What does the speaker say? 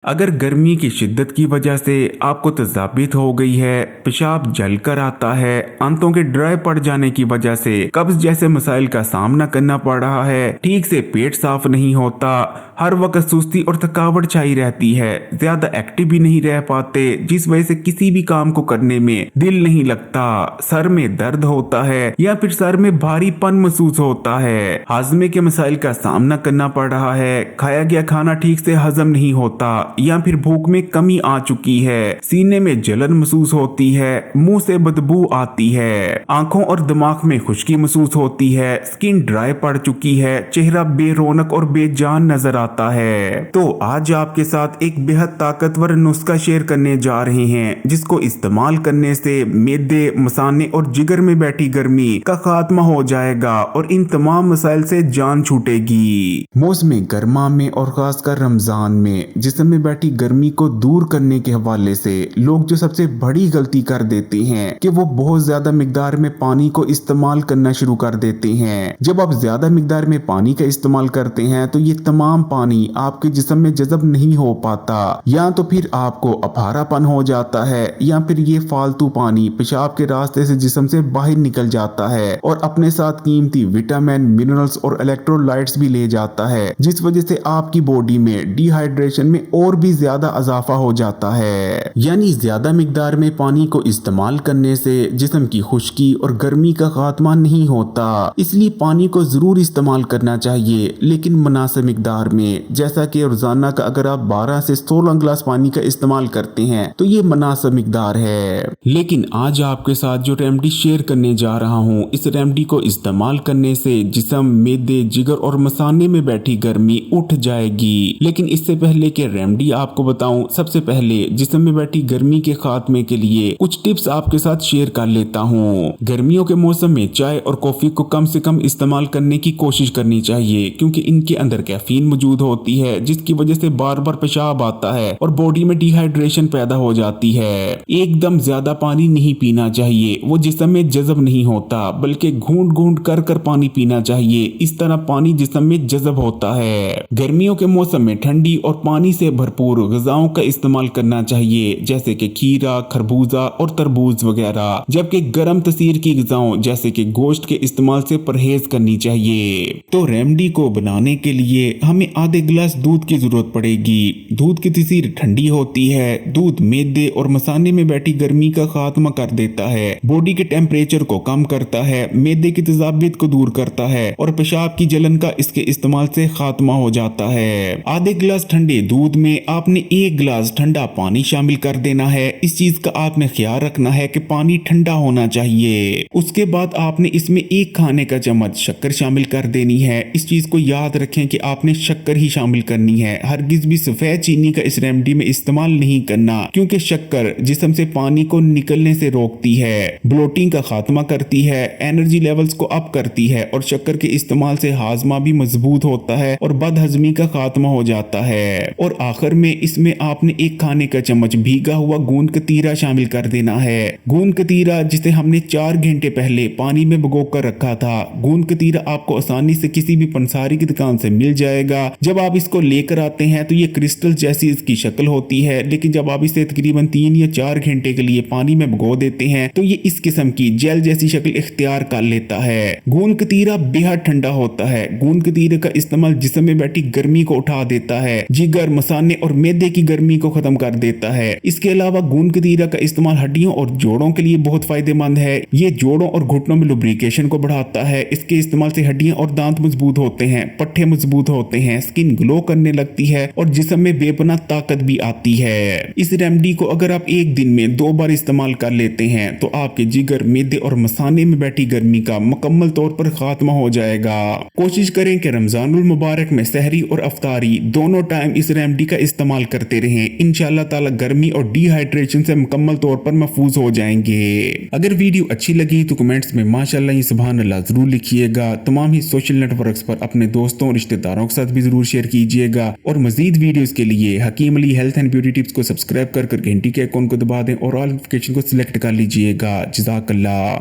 अगर गर्मी की शिद्दत की वजह से आपको तजाबियत हो गई है, पेशाब जल कर आता है, आंतों के ड्राई पड़ जाने की वजह से कब्ज जैसे मसाइल का सामना करना पड़ रहा है, ठीक से पेट साफ नहीं होता, हर वक्त सुस्ती और थकावट छाई रहती है, ज्यादा एक्टिव भी नहीं रह पाते, जिस वजह से किसी भी काम को करने में दिल नहीं लगता, सर में दर्द होता है या फिर सर में भारीपन महसूस होता है, हाजमे के मसाइल का सामना करना पड़ रहा है, खाया गया खाना ठीक से हजम नहीं होता या फिर भूख में कमी आ चुकी है, सीने में जलन महसूस होती है, मुंह से बदबू आती है, आंखों और दिमाग में खुश्की महसूस होती है, स्किन ड्राई पड़ चुकी है, चेहरा बेरौनक और बेजान नजर आता है। तो आज आपके साथ एक बेहद ताकतवर नुस्खा शेयर करने जा रहे हैं, जिसको इस्तेमाल करने से मैदे, मसाने और जिगर में बैठी गर्मी का खात्मा हो जाएगा और इन तमाम मसाइल से जान छूटेगी। मौसम गर्मा में और खासकर रमजान में जिस्म में बैठी गर्मी को दूर करने के हवाले से लोग जो सबसे बड़ी गलती कर देते हैं कि वो बहुत ज्यादा मिकदार में पानी को इस्तेमाल करना शुरू कर देते हैं। जब आप ज्यादा मिकदार में पानी का इस्तेमाल करते हैं तो ये तमाम पानी आपके जिस्म में जज़ब नहीं हो पाता, या तो फिर आपको अफारापन हो जाता है या फिर ये फालतू पानी पेशाब के रास्ते से जिस्म से बाहर निकल जाता है और अपने साथ कीमती विटामिन, मिनरल्स और इलेक्ट्रोलाइट्स भी ले जाता है, जिस वजह से आपकी बॉडी में डिहाइड्रेशन में और भी ज्यादा इजाफा हो जाता है। यानी ज्यादा मिकदार में पानी को इस्तेमाल करने से जिस्म की खुश्की और गर्मी का खात्मा नहीं होता, इसलिए पानी को जरूर इस्तेमाल करना चाहिए, लेकिन मुनासिब मिकदार में। जैसा कि रोजाना का अगर आप 12 से 16 गिलास पानी का इस्तेमाल करते हैं तो ये मुनासिब मिकदार है। लेकिन आज आपके साथ जो रेमेडी शेयर करने जा रहा हूँ, इस रेमेडी को इस्तेमाल करने से जिस्म, मैदे, जिगर और मसाने में बैठी गर्मी उठ जाएगी। लेकिन इससे पहले कि रेमेडी आपको बताऊं, सबसे पहले जिस्म में बैठी गर्मी के खात्मे के लिए कुछ टिप्स आपके साथ शेयर कर लेता हूं। गर्मियों के मौसम में चाय और कॉफी को कम से कम इस्तेमाल करने की कोशिश करनी चाहिए, क्योंकि इनके अंदर कैफीन मौजूद होती है, जिसकी वजह से बार बार पेशाब आता है और बॉडी में डिहाइड्रेशन पैदा हो जाती है। एकदम ज्यादा पानी नहीं पीना चाहिए, वो जिस्म में जज़ब नहीं होता, बल्कि घूंट घूंट कर कर पानी पीना चाहिए। इस तरह पानी जिस्म में जज़ब होता है। गर्मियों के मौसम में ठंडी और पानी से भरपूर ग़िज़ाओं का इस्तेमाल करना चाहिए, जैसे कि खीरा, खरबूजा और तरबूज वगैरह, जबकि गर्म तसीर की ग़िज़ाओं जैसे कि गोश्त के इस्तेमाल से परहेज करनी चाहिए। तो रेमेडी को बनाने के लिए हमें आधे गिलास दूध की जरूरत पड़ेगी। दूध की तसीर ठंडी होती है। दूध मैदे और मसाने में बैठी गर्मी का खात्मा कर देता है, बॉडी के टेम्परेचर को कम करता है, मैदे की तेजाबियत को दूर करता है और पेशाब की जलन का इसके इस्तेमाल से खात्मा हो जाता है। आधे गिलास ठंडे दूध में आपने 1 गिलास ठंडा पानी शामिल कर देना है। इस चीज का आपने ख्याल रखना है कि पानी ठंडा होना चाहिए। उसके बाद आपने इसमें 1 खाने का चम्मच शक्कर शामिल कर देनी है। इस चीज को याद रखें कि आपने शक्कर ही शामिल करनी है, हरगिज भी सफेद चीनी का इस रेमेडी में इस्तेमाल नहीं करना, क्योंकि शक्कर जिस्म से पानी को निकलने से रोकती है, ब्लोटिंग का खात्मा करती है, एनर्जी लेवल्स को अप करती है और शक्कर के इस्तेमाल से हाजमा भी मजबूत होता है और बदहजमी का खात्मा हो जाता है। और आखिर में इसमें आपने 1 खाने का चम्मच भीगा हुआ गूंद कतीरा शामिल कर देना है। गूंद कतीरा जिसे हमने 4 घंटे पहले पानी में भिगो कर रखा था। गूंद कतीरा आपको आसानी से किसी भी पंसारी की दुकान से मिल जाएगा। जब आप इसको लेकर आते हैं तो ये क्रिस्टल जैसी इसकी शक्ल होती है, लेकिन जब आप इसे तकरीबन 3 या 4 घंटे के लिए पानी में भिगो देते हैं तो ये इस किस्म की जेल जैसी शक्ल इख्तियार कर लेता है। गूंद कतीरा बेहद ठंडा होता है। गूंद कतीरे का इस्तेमाल जिस्म में बैठी गर्मी को उठा देता है, जिगर, मसाने और मैदे की गर्मी को खत्म कर देता है। इसके अलावा गूंद कतीरा का इस्तेमाल हड्डियों और जोड़ों के लिए बहुत फायदेमंद है। ये जोड़ों और घुटनों में लुब्रिकेशन को बढ़ाता है। इसके इस्तेमाल से हड्डियां और दांत मजबूत होते हैं, पट्टे मजबूत होते हैं, स्किन ग्लो करने लगती है और जिस्म में बेपनाह ताकत भी आती है। इस रेमेडी को अगर आप एक दिन में 2 बार इस्तेमाल कर लेते हैं तो आपके जिगर, मैदे और मसाने में बैठी गर्मी का मुकम्मल तौर पर खात्मा हो जाएगा। कोशिश करें कि रमजानुल मुबारक में सहरी और अफ्तारी दोनों टाइम इस रेमेडी का इस्तेमाल करते रहें। इंशाअल्लाह ताला गर्मी और डिहाइड्रेशन से मुकम्मल तौर पर महफूज हो जाएंगे। अगर वीडियो अच्छी लगी तो कमेंट्स में माशाअल्लाह या सुभान अल्लाह जरूर लिखिएगा। तमाम ही सोशल नेटवर्क्स पर अपने दोस्तों और रिश्तेदारों के साथ भी जरूर शेयर कीजिएगा और मजीद वीडियोस के लिए Hakeem Ali health and beauty tips को सब्सक्राइब कर घंटी के आइकॉन को दबा दें और ऑल नोटिफिकेशन को सिलेक्ट कर लीजिएगा। जज़ाकल्लाह।